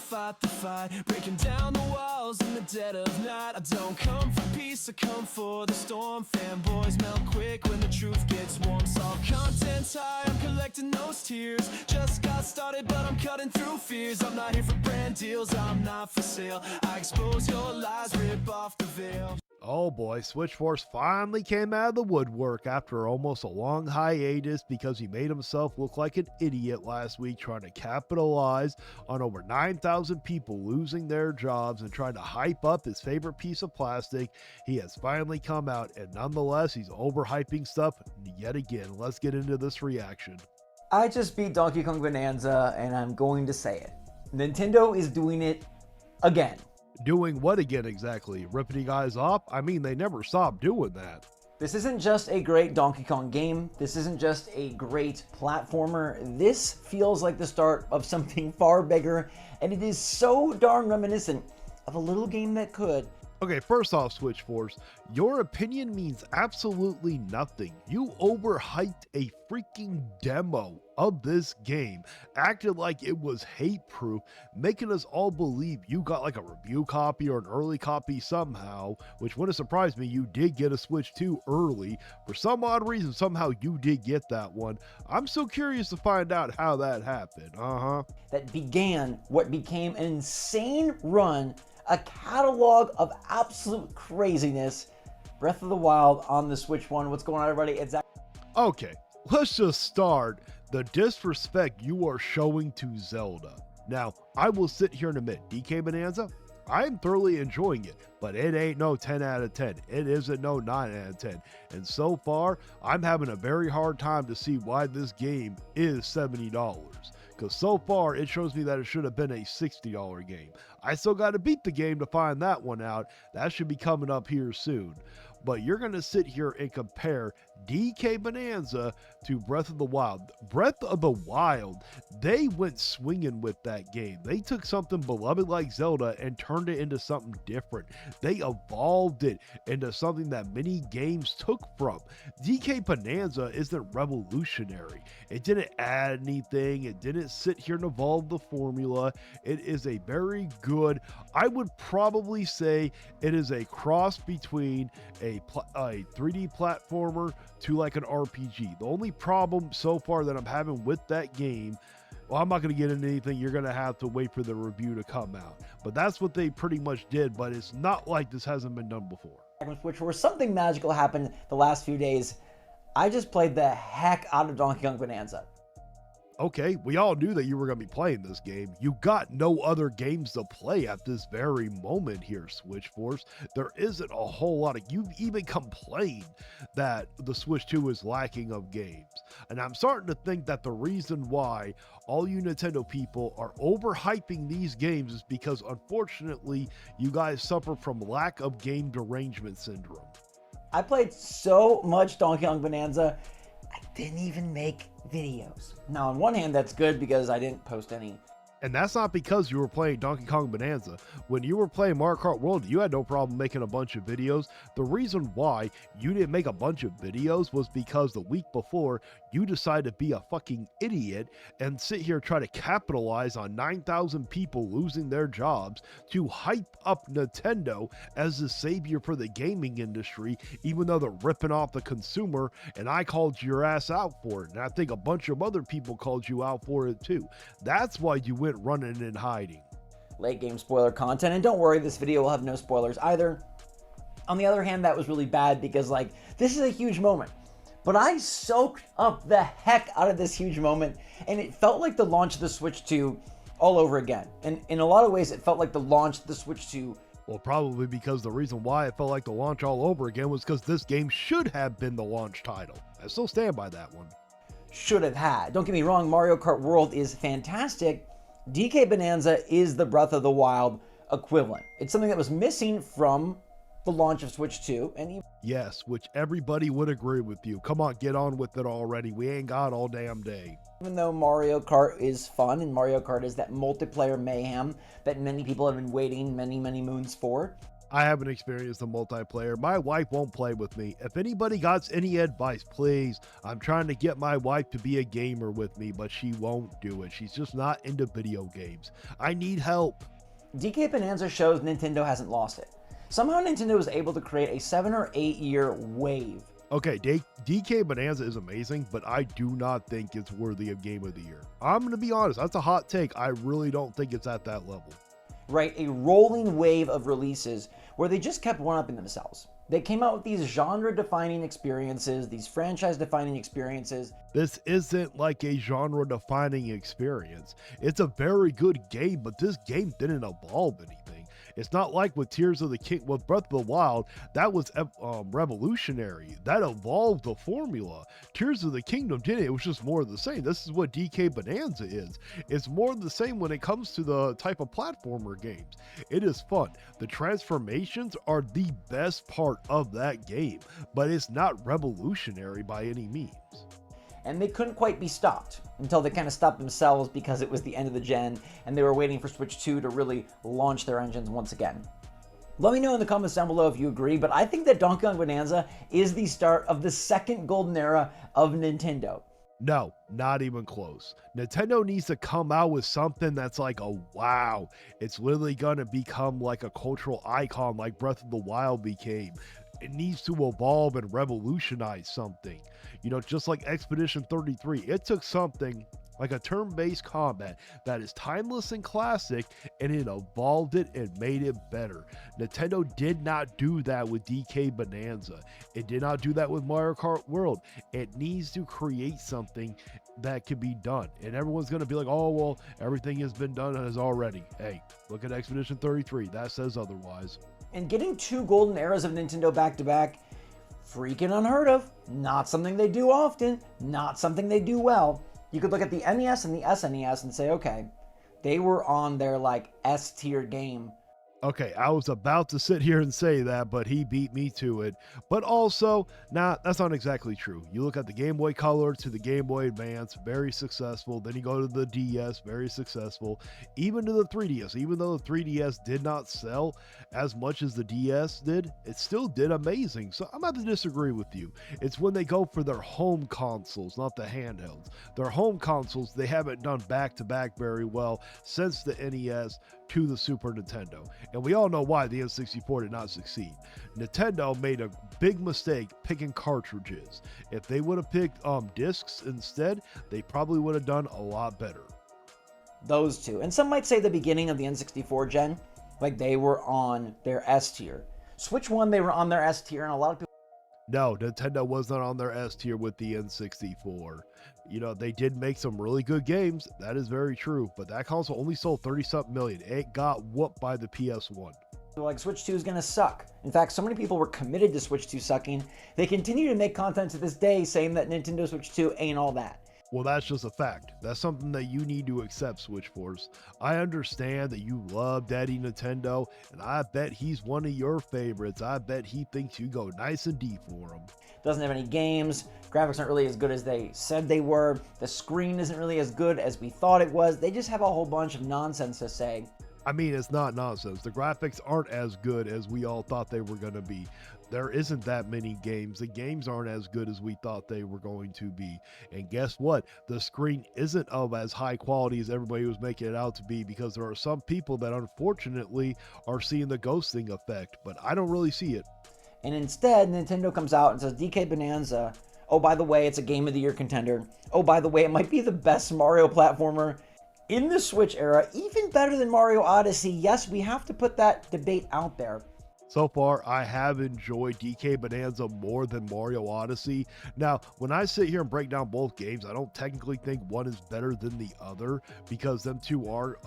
fight the fight, breaking down the walls in the dead of night. I don't come for peace, I come for the storm. Fanboys melt quick when the truth gets warm. Saw content's high, I'm collecting those tears. Just got started, but I'm cutting through fears. I'm not here for brand deals, I'm not for sale. I expose your lies, rip off the veil. Oh boy, Switchforce finally came out of the woodwork after almost a long hiatus because he made himself look like an idiot last week trying to capitalize on over 9,000 people losing their jobs and trying to hype up his favorite piece of plastic. He has finally come out, and nonetheless, he's overhyping stuff yet again. Let's get into this reaction. I just beat Donkey Kong Bonanza, and I'm going to say it. Nintendo is doing it again. Doing what again exactly? Ripping guys off? I mean, they never stopped doing that. This isn't just a great Donkey Kong game. This isn't just a great platformer. This feels like the start of something far bigger, and it is so darn reminiscent of a little game that could. Okay, first off, Switchforce, your opinion means absolutely nothing. You overhyped a freaking demo of this game, acted like it was hate-proof, making us all believe you got like a review copy or an early copy somehow, which wouldn't surprise me. You did get a Switch 2 early. For some odd reason, somehow you did get that one. I'm so curious to find out how that happened. That began what became an insane run, a catalog of absolute craziness. Breath of the Wild on the Switch 1. What's going on, everybody? It's Okay, let's just start. The disrespect you are showing to Zelda. Now, I will sit here and admit, DK Bonanza, I'm thoroughly enjoying it, but it ain't no 10 out of 10. It isn't no 9 out of 10. And so far, I'm having a very hard time to see why this game is $70. Because so far, it shows me that it should have been a $60 game. I still got to beat the game to find that one out. That should be coming up here soon. But you're going to sit here and compare DK Bonanza to Breath of the Wild. Breath of the Wild, they went swinging with that game. They took something beloved like Zelda and turned it into something different. They evolved it into something that many games took from. DK Bonanza isn't revolutionary. It didn't add anything. It didn't sit here and evolve the formula. It is a very good, I would probably say it is a cross between a 3D platformer to like an RPG. The only problem so far that I'm having with that game, well, I'm not going to get into anything. You're going to have to wait for the review to come out. But that's what they pretty much did, but it's not like this hasn't been done before. Which where something magical happened the last few days. I just played the heck out of Donkey Kong Bonanza. Okay, we all knew that you were going to be playing this game. You got no other games to play at this very moment here, Switchforce. There isn't a whole lot of... You've even complained that the Switch 2 is lacking of games. And I'm starting to think that the reason why all you Nintendo people are overhyping these games is because, unfortunately, you guys suffer from lack of game derangement syndrome. I played so much Donkey Kong Bonanza, I didn't even make videos. Now, on one hand, that's good because I didn't post any. And that's not because you were playing Donkey Kong Bonanza. When you were playing Mario Kart World, you had no problem making a bunch of videos. The reason why you didn't make a bunch of videos was because the week before, you decided to be a fucking idiot and sit here and try to capitalize on 9,000 people losing their jobs to hype up Nintendo as the savior for the gaming industry, even though they're ripping off the consumer, and I called your ass out for it. And I think a bunch of other people called you out for it too. That's why you went running and hiding. Late game spoiler content, and don't worry, this video will have no spoilers either. On the other hand, that was really bad because, like, this is a huge moment. But I soaked up the heck out of this huge moment, and it felt like the launch of the Switch 2 all over again. And in a lot of ways, it felt like the launch of the Switch 2. Well, probably because the reason why it felt like the launch all over again was because this game should have been the launch title. I still stand by that one. Should have had. Don't get me wrong, Mario Kart World is fantastic. DK Bonanza is the Breath of the Wild equivalent. It's something that was missing from the launch of Switch 2. And yes, which everybody would agree with you. Come on, get on with it already. We ain't got all damn day. Even though Mario Kart is fun and Mario Kart is that multiplayer mayhem that many people have been waiting many moons for, I haven't experienced the multiplayer. My wife won't play with me. If anybody got any advice, please. I'm trying to get my wife to be a gamer with me, but she won't do it. She's just not into video games. I need help. DK Bonanza shows Nintendo hasn't lost it. Somehow Nintendo was able to create a 7 or 8 year wave. Okay, DK Bonanza is amazing, but I do not think it's worthy of Game of the Year. I'm going to be honest. That's a hot take. I really don't think it's at that level. Right, a rolling wave of releases where they just kept one-upping themselves. They came out with these genre-defining experiences, these franchise-defining experiences. This isn't like a genre-defining experience. It's a very good game, but this game didn't evolve anything. It's not like with Tears of the King, with Breath of the Wild, that was revolutionary. That evolved the formula. Tears of the Kingdom didn't. It was just more of the same. This is what DK Bonanza is. It's more of the same when it comes to the type of platformer games. It is fun. The transformations are the best part of that game, but it's not revolutionary by any means. And they couldn't quite be stopped until they kind of stopped themselves because it was the end of the gen and they were waiting for Switch 2 to really launch their engines once again. Let me know in the comments down below if you agree, but I think that Donkey Kong Bonanza is the start of the second golden era of Nintendo. No, not even close. Nintendo needs to come out with something that's like a wow. It's literally gonna become like a cultural icon like Breath of the Wild became. It needs to evolve and revolutionize something. You know, just like Expedition 33, it took something like a turn-based combat that is timeless and classic, and it evolved it and made it better. Nintendo did not do that with DK Bonanza. It did not do that with Mario Kart World. It needs to create something that can be done. And everyone's going to be like, oh, well, everything has been done as already. Hey, look at Expedition 33. That says otherwise. And getting 2 golden eras of Nintendo back to back, freaking unheard of. Not something they do often, not something they do well. You could look at the NES and the SNES and say, okay, they were on their like S tier game. Okay, I was about to sit here and say that, but he beat me to it. But also, nah, that's not exactly true. You look at the Game Boy Color to the Game Boy Advance, very successful. Then you go to the DS, very successful. Even to the 3DS, even though the 3DS did not sell as much as the DS did, it still did amazing. So I'm about to disagree with you. It's when they go for their home consoles, not the handhelds. Their home consoles, they haven't done back-to-back very well since the NES to the Super Nintendo. And we all know why the N64 did not succeed. Nintendo made a big mistake picking cartridges. If they would have picked discs instead, they probably would have done a lot better. Those two. And some might say the beginning of the N64 gen, like they were on their S tier. Switch 1, they were on their S tier, and a lot of people... No, Nintendo was not on their S tier with the N64. You know, they did make some really good games. That is very true. But that console only sold 30-something million. It got whooped by the PS1. like Switch 2 is going to suck. In fact, so many people were committed to Switch 2 sucking, they continue to make content to this day saying that Nintendo Switch 2 ain't all that. Well, that's just a fact. That's something that you need to accept, Switchforce. I understand that you love Daddy Nintendo, and I bet he's one of your favorites. I bet he thinks you go nice and deep for him. Doesn't have any games, graphics aren't really as good as they said they were, the screen isn't really as good as we thought it was, they just have a whole bunch of nonsense to say. I mean, it's not nonsense. The graphics aren't as good as we all thought they were going to be. There isn't that many games. The games aren't as good as we thought they were going to be. And guess what? The screen isn't of as high quality as everybody was making it out to be, because there are some people that unfortunately are seeing the ghosting effect, but I don't really see it. And instead, Nintendo comes out and says, DK Bonanza, oh, by the way, it's a Game of the Year contender. Oh, by the way, it might be the best Mario platformer in the Switch era, even better than Mario Odyssey. Yes, we have to put that debate out there. So far, I have enjoyed DK Bonanza more than Mario Odyssey. Now, when I sit here and break down both games, I don't technically think one is better than the other, because them two are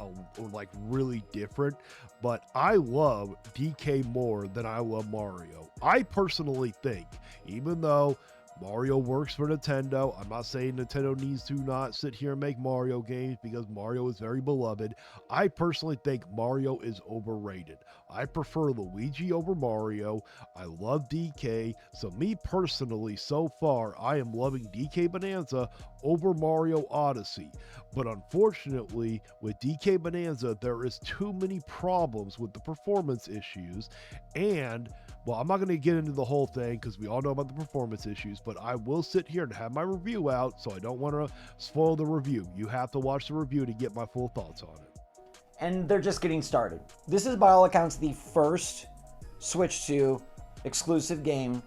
like really different. But I love DK more than I love Mario. I personally think, even though Mario works for Nintendo. I'm not saying Nintendo needs to not sit here and make Mario games because Mario is very beloved. I personally think Mario is overrated. I prefer Luigi over Mario. I love DK. So me personally, so far, I am loving DK Bonanza over Mario Odyssey. But unfortunately, with DK Bonanza, there is too many problems with the performance issues. And, well, I'm not going to get into the whole thing because we all know about the performance issues, but I will sit here and have my review out, so I don't want to spoil the review. You have to watch the review to get my full thoughts on it. And they're just getting started. This is, by all accounts, the first Switch 2 exclusive game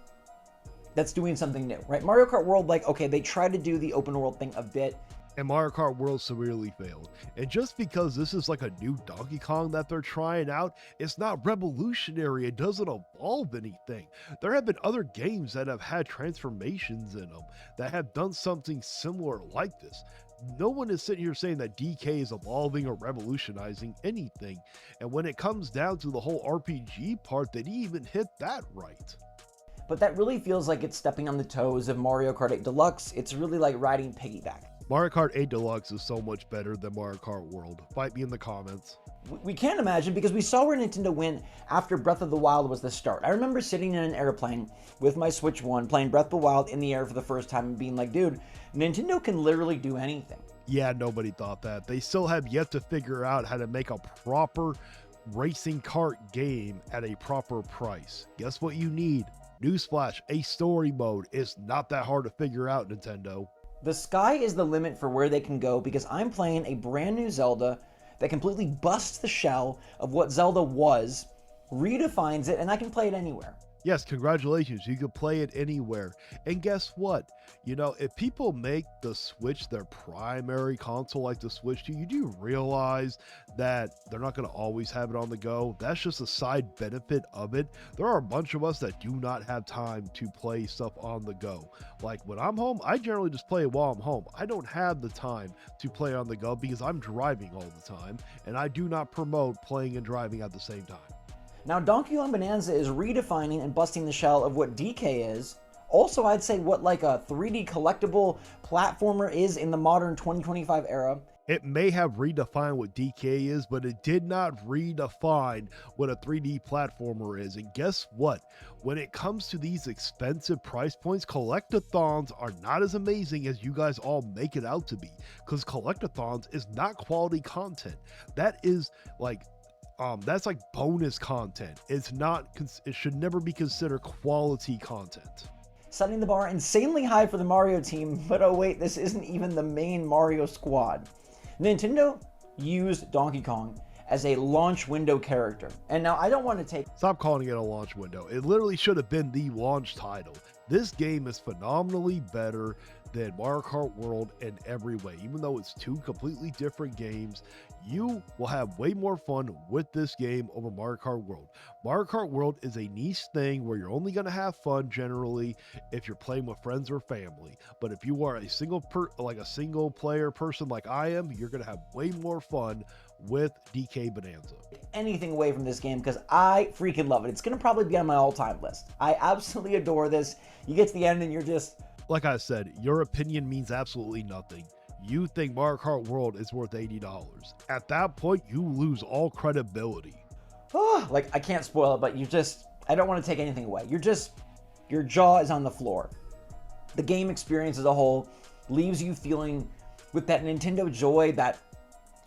that's doing something new, right? Mario Kart World, like, okay, they tried to do the open world thing a bit, and Mario Kart World severely failed. And just because this is like a new Donkey Kong that they're trying out, it's not revolutionary. It doesn't evolve anything. There have been other games that have had transformations in them that have done something similar like this. No one is sitting here saying that DK is evolving or revolutionizing anything. And when it comes down to the whole RPG part, they didn't even hit that right. But that really feels like it's stepping on the toes of Mario Kart 8 Deluxe. It's really like riding piggyback. Mario Kart 8 Deluxe is so much better than Mario Kart World. Fight me in the comments. We can't imagine, because we saw where Nintendo went after Breath of the Wild was the start. I remember sitting in an airplane with my Switch 1 playing Breath of the Wild in the air for the first time and being like, dude, Nintendo can literally do anything. Yeah, nobody thought that. They still have yet to figure out how to make a proper racing kart game at a proper price. Guess what you need? Newsflash, a story mode. Is not that hard to figure out, Nintendo. The sky is the limit for where they can go, because I'm playing a brand new Zelda that completely busts the shell of what Zelda was, redefines it, and I can play it anywhere. Yes, congratulations, you can play it anywhere. And guess what? You know, if people make the Switch their primary console like the Switch 2, you do realize that they're not going to always have it on the go. That's just a side benefit of it. There are a bunch of us that do not have time to play stuff on the go. Like when I'm home, I generally just play it while I'm home. I don't have the time to play on the go because I'm driving all the time, and I do not promote playing and driving at the same time. Now, Donkey Kong Bonanza is redefining and busting the shell of what DK is. Also, I'd say what like a 3D collectible platformer is in the modern 2025 era. It may have redefined what DK is, but it did not redefine what a 3D platformer is. And guess what? When it comes to these expensive price points, collectathons are not as amazing as you guys all make it out to be. Because collectathons is not quality content. That is like... that's like bonus content. It's not, it should never be considered quality content. Setting the bar insanely high for the Mario team, but oh wait, this isn't even the main Mario squad. Nintendo used Donkey Kong as a launch window character. And now I don't want to take... Stop calling it a launch window. It literally should have been the launch title. This game is phenomenally better than Mario Kart World in every way. Even though it's two completely different games, you will have way more fun with this game over Mario Kart World. Mario Kart World is a niche thing where you're only going to have fun generally if you're playing with friends or family. But if you are a single player person like I am, you're going to have way more fun with DK Bonanza. Anything away from this game because I freaking love it. It's going to probably be on my all-time list. I absolutely adore this. You get to the end and you're just... Like I said, your opinion means absolutely nothing. You think Mario Kart World is worth $80. At that point, you lose all credibility. Like, I can't spoil it, but you just... I don't want to take anything away. Your jaw is on the floor. The game experience as a whole leaves you feeling with that Nintendo joy that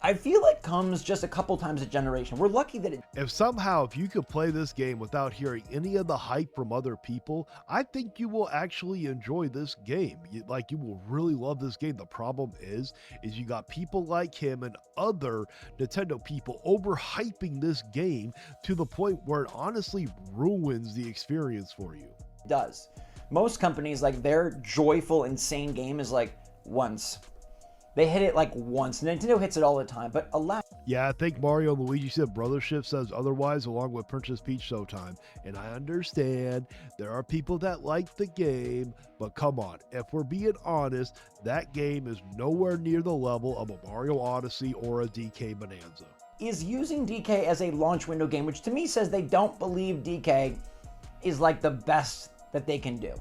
I feel like comes just a couple times a generation. We're lucky that if you could play this game without hearing any of the hype from other people, I think you will actually enjoy this game. You will really love this game. The problem is you got people like him and other Nintendo people overhyping this game to the point where it honestly ruins the experience for you. it does. Most companies, like, their joyful, insane game is like once. They hit it like once. Nintendo hits it all the time, but alas. Yeah, I think Mario and Luigi said Brothership says otherwise, along with Princess Peach Showtime. And I understand there are people that like the game, but come on, if we're being honest, that game is nowhere near the level of a Mario Odyssey or a DK Bonanza. Is using DK as a launch window game, which to me says they don't believe DK is like the best that they can do.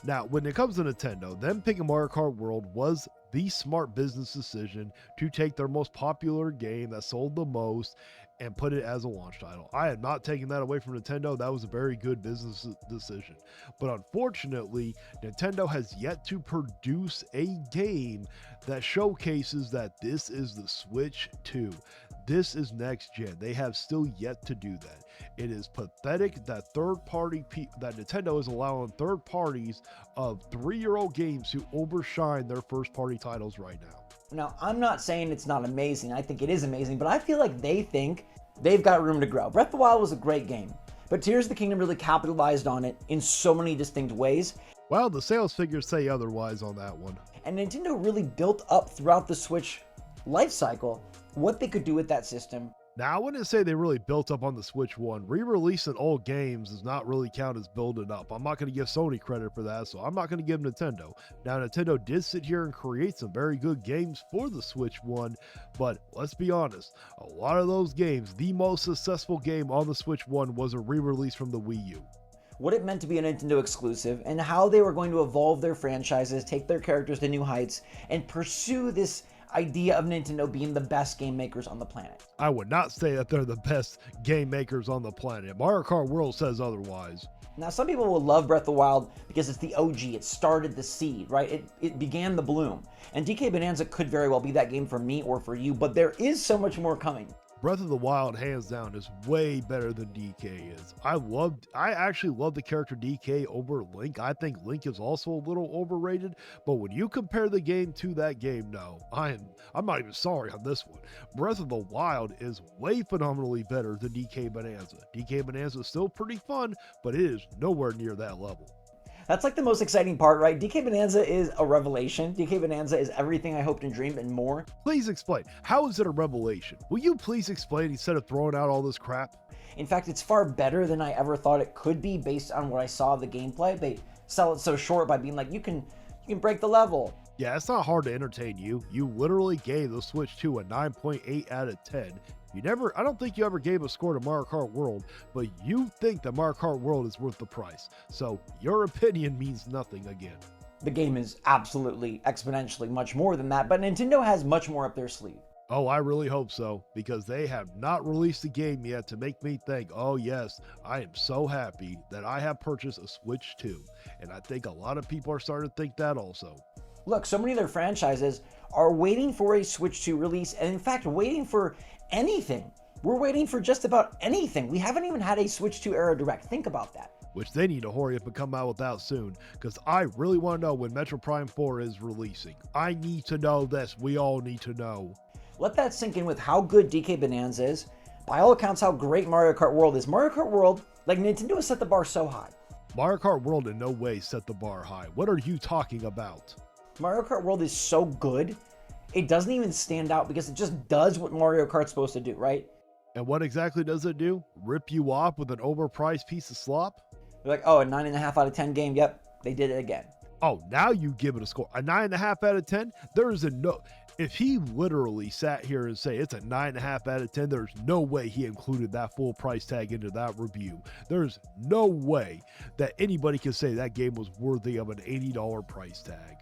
Now, when it comes to Nintendo, them picking Mario Kart World was the smart business decision to take their most popular game that sold the most and put it as a launch title. I am not taking that away from Nintendo. That was a very good business decision. But unfortunately, Nintendo has yet to produce a game that showcases that this is the Switch 2. This is next gen. They have still yet to do that. It is pathetic that that Nintendo is allowing third parties of 3-year-old games to overshine their first party titles right now. Now, I'm not saying it's not amazing. I think it is amazing, but I feel like they think they've got room to grow. Breath of the Wild was a great game, but Tears of the Kingdom really capitalized on it in so many distinct ways. Well, the sales figures say otherwise on that one. And Nintendo really built up throughout the Switch life cycle what they could do with that system. Now, I wouldn't say they really built up on the Switch 1. Re-releasing old games does not really count as building up. I'm not going to give Sony credit for that, so I'm not going to give Nintendo. Now, Nintendo did sit here and create some very good games for the Switch 1, but let's be honest, a lot of those games, the most successful game on the Switch 1 was a re-release from the Wii U. What it meant to be a Nintendo exclusive, and how they were going to evolve their franchises, take their characters to new heights, and pursue this idea of Nintendo being the best game makers on the planet. I would not say that they're the best game makers on the planet. Mario Kart World says otherwise. Now, some people will love Breath of the Wild because it's the OG. It started the seed, right? It began the bloom. And DK Bonanza could very well be that game for me or for you, but there is so much more coming. Breath of the Wild, hands down, is way better than DK is. I actually love the character DK over Link. I think Link is also a little overrated, but when you compare the game to that game, no, I'm not even sorry on this one. Breath of the Wild is way phenomenally better than DK Bonanza. DK Bonanza is still pretty fun, but it is nowhere near that level. That's like the most exciting part, right? DK Bonanza is a revelation. DK Bonanza is everything I hoped and dreamed and more. Please explain. How is it a revelation? Will you please explain instead of throwing out all this crap? In fact, it's far better than I ever thought it could be based on what I saw of the gameplay. They sell it so short by being like, you can break the level. Yeah, it's not hard to entertain you. You literally gave the Switch 2 a 9.8 out of 10. I don't think you ever gave a score to Mario Kart World, but you think that Mario Kart World is worth the price. So your opinion means nothing again. The game is absolutely exponentially much more than that, but Nintendo has much more up their sleeve. Oh, I really hope so, because they have not released a game yet to make me think, oh yes, I am so happy that I have purchased a Switch 2. And I think a lot of people are starting to think that also. Look, so many of their franchises are waiting for a Switch 2 release, and in fact, waiting for anything. We're waiting for just about anything. We haven't even had a Switch 2 era direct. Think about that. Which they need to hurry up and come out with that soon, because I really want to know when Metro Prime 4 is releasing. I need to know this. We all need to know. Let that sink in with how good DK Bonanza is. By all accounts, how great Mario Kart World is. Mario Kart World, like Nintendo has set the bar so high. Mario Kart World in no way set the bar high. What are you talking about? Mario Kart World is so good, it doesn't even stand out because it just does what Mario Kart's supposed to do, right? And what exactly does it do? Rip you off with an overpriced piece of slop? You're like, oh, a 9.5 out of 10 game. Yep, they did it again. Oh, now you give it a score. A 9.5 out of 10? There is a no. If he literally sat here and say it's a 9.5 out of 10, there's no way he included that full price tag into that review. There's no way that anybody can say that game was worthy of an $80 price tag.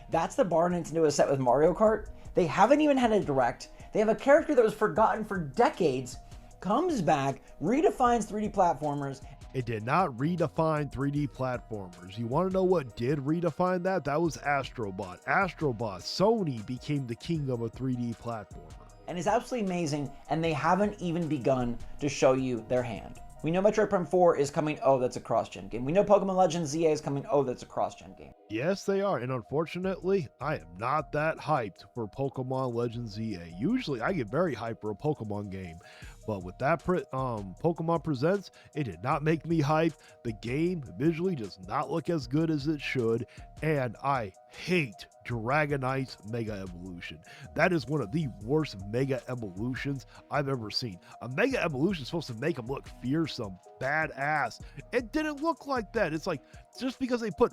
That's the bar Nintendo has set with Mario Kart. They haven't even had a direct. They have a character that was forgotten for decades, comes back, redefines 3D platformers. It did not redefine 3D platformers. You want to know what did redefine that? That was Astrobot. Astrobot, Sony became the king of a 3D platformer. And it's absolutely amazing, and they haven't even begun to show you their hand. We know Metroid Prime 4 is coming, oh, that's a cross-gen game. We know Pokemon Legends ZA is coming, oh, that's a cross-gen game. Yes, they are, and unfortunately, I am not that hyped for Pokemon Legends ZA. Usually, I get very hyped for a Pokemon game, but with that Pokemon Presents, it did not make me hyped. The game visually does not look as good as it should, and I hate Dragonite's Mega Evolution. That is one of the worst Mega Evolutions I've ever seen. A Mega Evolution is supposed to make him look fearsome, badass. It didn't look like that. It's like, just because they put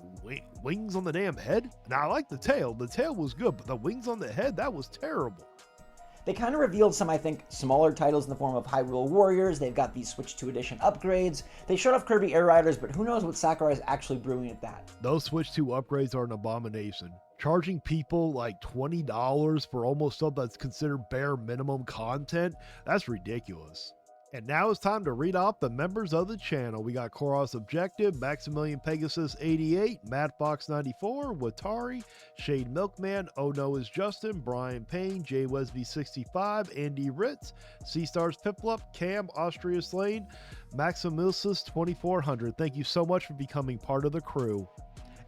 wings on the damn head? Now, I like the tail. The tail was good, but the wings on the head, that was terrible. They kind of revealed some, I think, smaller titles in the form of Hyrule Warriors. They've got these Switch 2 edition upgrades. They showed off Kirby Air Riders, but who knows what Sakurai is actually brewing at that. Those Switch 2 upgrades are an abomination. Charging people like $20 for almost something that's considered bare minimum content, that's ridiculous. And now it's time to read off the members of the channel. We got Koros Objective, Maximilian Pegasus 88, Mattbox 94, Watari, Shade Milkman, Oh No Is Justin, Brian Payne, Jay Wesby 65, Andy Ritz, Sea Stars Piplup, Cam, Austria Slane, Maximilius 2400. Thank you so much for becoming part of the crew.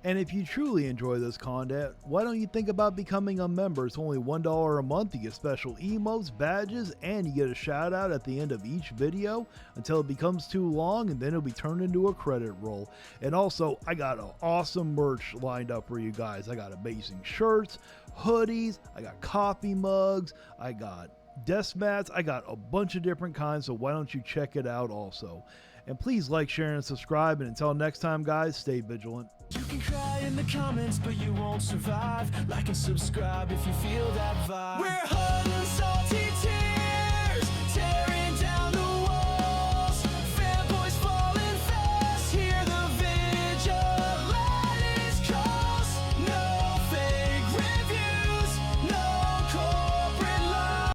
And if you truly enjoy this content, why don't you think about becoming a member? It's only $1 a month. You get special emotes, badges, and you get a shout out at the end of each video until it becomes too long, and then it'll be turned into a credit roll. And also, I got an awesome merch lined up for you guys. I got amazing shirts, hoodies, I got coffee mugs, I got desk mats, I got a bunch of different kinds, so why don't you check it out also. And please like, share, and subscribe. And until next time, guys, stay vigilant. You can cry in the comments, but you won't survive. Like and subscribe if you feel that vibe. We're hurting so